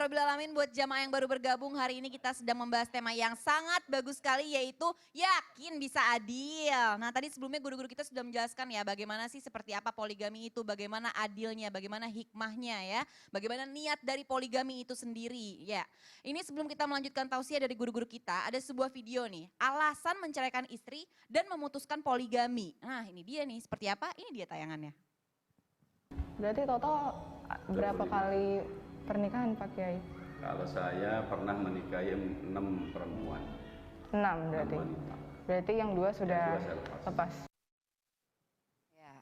Alhamdulillah alamin buat jamaah yang baru bergabung hari ini kita sedang membahas tema yang sangat bagus sekali yaitu yakin bisa adil. Nah tadi sebelumnya guru-guru kita sudah menjelaskan ya bagaimana sih seperti apa poligami itu, bagaimana adilnya, bagaimana hikmahnya ya, bagaimana niat dari poligami itu sendiri ya. Ini sebelum kita melanjutkan tausiah dari guru-guru kita ada sebuah video nih, alasan menceraikan istri dan memutuskan poligami. Nah ini dia nih seperti apa, ini dia tayangannya. Berarti total berapa kali pernikahan Pak Kiai? Kalau saya pernah menikahi 6 perempuan. 6 berarti? 6 wanita. Berarti yang 2 sudah saya lepas. Ya,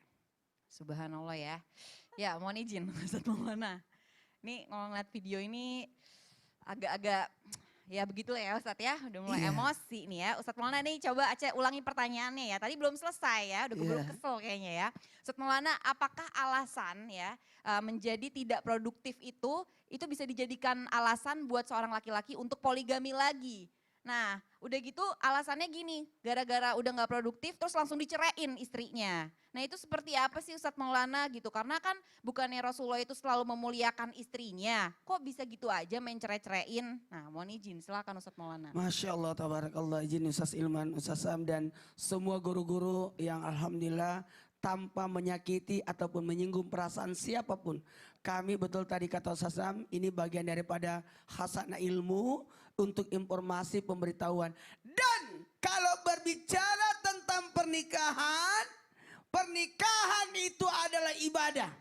subhanallah ya. Ya mohon izin Ustadz Maulana. Nih ngeliat video ini agak-agak ya begitulah ya Ustadz ya. Udah mulai emosi nih ya. Ustadz Maulana nih coba Aceh ulangi pertanyaannya ya. Tadi belum selesai ya, udah keburu kesel kayaknya ya. Ustadz Maulana apakah alasan ya menjadi tidak produktif itu bisa dijadikan alasan buat seorang laki-laki untuk poligami lagi. Nah udah gitu alasannya gini, gara-gara udah gak produktif terus langsung diceraiin istrinya. Nah itu seperti apa sih Ustadz Maulana gitu, karena kan bukannya Rasulullah itu selalu memuliakan istrinya. Kok bisa gitu aja main cerai-ceraiin? Nah mohon izin silakan Ustadz Maulana. Masya Allah, tabarakallah, izin Ustaz Ilman, Ustaz Sam dan semua guru-guru yang alhamdulillah tanpa menyakiti ataupun menyinggung perasaan siapapun. Kami betul tadi kata Ustaz Sam, ini bagian daripada khasanah ilmu untuk informasi pemberitahuan. Dan kalau berbicara tentang pernikahan, pernikahan itu adalah ibadah.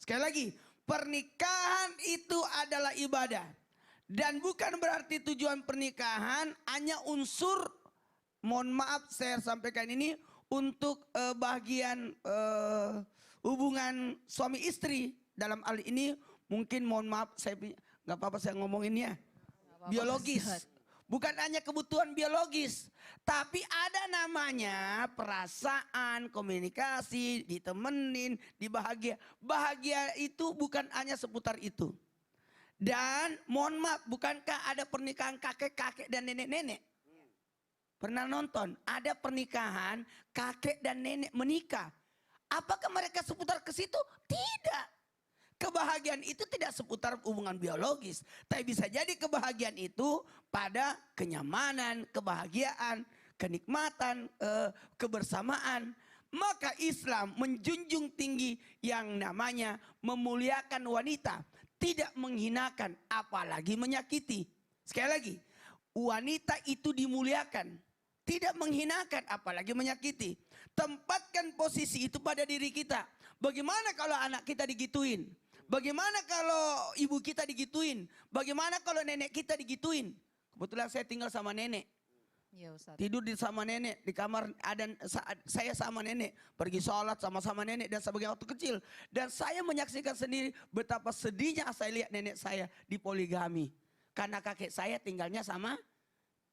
Sekali lagi, pernikahan itu adalah ibadah. Dan bukan berarti tujuan pernikahan hanya unsur, mohon maaf saya sampaikan ini, untuk bagian hubungan suami istri. Dalam hal ini mungkin mohon maaf saya nggak apa-apa saya ngomonginnya biologis. Bukan hanya kebutuhan biologis, tapi ada namanya perasaan, komunikasi, ditemenin, dibahagia. Bahagia itu bukan hanya seputar itu. Dan mohon maaf, bukankah ada pernikahan kakek-kakek dan nenek-nenek? Pernah nonton? Ada pernikahan kakek dan nenek menikah. Apakah mereka seputar ke situ? Tidak. Kebahagiaan itu tidak seputar hubungan biologis. Tapi bisa jadi kebahagiaan itu pada kenyamanan, kebahagiaan, kenikmatan, kebersamaan. Maka Islam menjunjung tinggi yang namanya memuliakan wanita. Tidak menghinakan, apalagi menyakiti. Sekali lagi, wanita itu dimuliakan. Tidak menghinakan, apalagi menyakiti. Tempatkan posisi itu pada diri kita. Bagaimana kalau anak kita digituin? Bagaimana kalau ibu kita digituin? Bagaimana kalau nenek kita digituin? Kebetulan saya tinggal sama nenek. Ya, Ustaz. Tidur sama nenek, di kamar ada saya sama nenek. Pergi sholat sama-sama nenek dan sebagai waktu kecil. Dan saya menyaksikan sendiri betapa sedihnya saya lihat nenek saya dipoligami. Karena kakek saya tinggalnya sama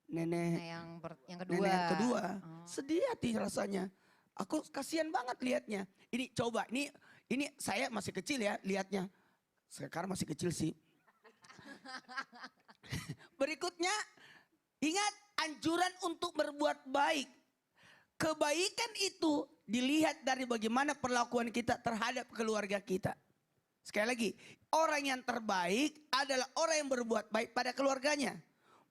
nenek yang kedua. Nenek yang kedua. Sedih hati rasanya. Aku kasihan banget lihatnya. Ini coba, ini saya masih kecil ya lihatnya. Sekarang masih kecil sih. Berikutnya, ingat anjuran untuk berbuat baik. Kebaikan itu dilihat dari bagaimana perlakuan kita terhadap keluarga kita. Sekali lagi, orang yang terbaik adalah orang yang berbuat baik pada keluarganya.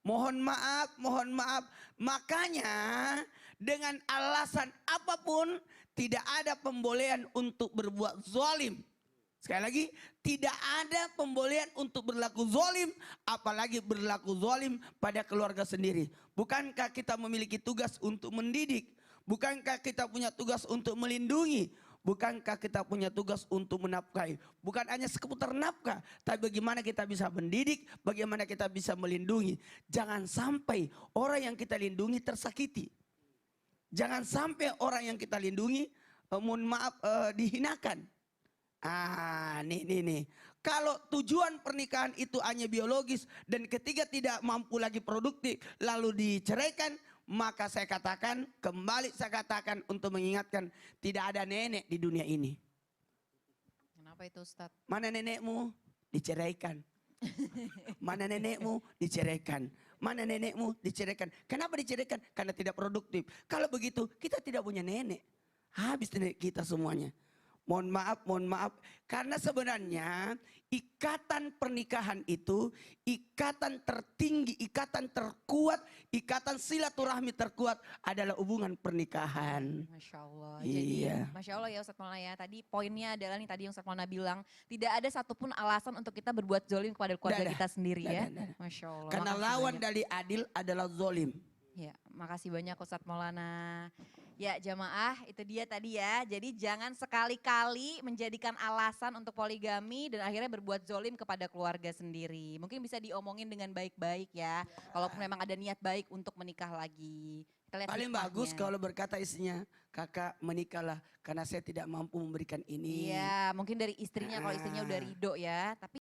Mohon maaf. Makanya dengan alasan apapun tidak ada pembolehan untuk berbuat zalim. Sekali lagi, tidak ada pembolehan untuk berlaku zalim, apalagi berlaku zalim pada keluarga sendiri. Bukankah kita memiliki tugas untuk mendidik? Bukankah kita punya tugas untuk melindungi? Bukankah kita punya tugas untuk menafkahi? Bukan hanya seputar nafkah, tapi bagaimana kita bisa mendidik, bagaimana kita bisa melindungi. Jangan sampai orang yang kita lindungi tersakiti. Jangan sampai orang yang kita lindungi, mohon maaf, dihinakan. Nih. Kalau tujuan pernikahan itu hanya biologis dan ketiga tidak mampu lagi produktif, lalu diceraikan, maka saya katakan, kembali saya katakan untuk mengingatkan, tidak ada nenek di dunia ini. Kenapa itu Ustadz? Mana nenekmu? Diceraikan. Mana nenekmu? Diceraikan. Mana nenekmu? Diceraikan. Kenapa diceraikan? Karena tidak produktif. Kalau begitu kita tidak punya nenek. Habis nenek kita semuanya. mohon maaf. Karena sebenarnya ikatan pernikahan itu ikatan tertinggi, ikatan terkuat, ikatan silaturahmi terkuat adalah hubungan pernikahan. Masya Allah. Iya. Jadi Masya Allah ya Ustadz Maulana ya. Tadi poinnya adalah nih tadi yang Ustadz Maulana bilang. Tidak ada satupun alasan untuk kita berbuat zolim kepada keluarga Tidak ada. kita sendiri Tidak ya. ada. Masya Allah. Karena makasih lawan banyak. dari adil adalah zolim. Ya, makasih banyak Ustadz Maulana. Ya jamaah itu dia tadi ya. Jadi jangan sekali-kali menjadikan alasan untuk poligami dan akhirnya berbuat zolim kepada keluarga sendiri. Mungkin bisa diomongin dengan baik-baik ya. Kalaupun memang ada niat baik untuk menikah lagi. Kita lihat Paling hikmahnya. bagus kalau berkata istrinya, kakak menikahlah karena saya tidak mampu memberikan ini. Iya, mungkin dari istrinya kalau istrinya udah ridho ya. Tapi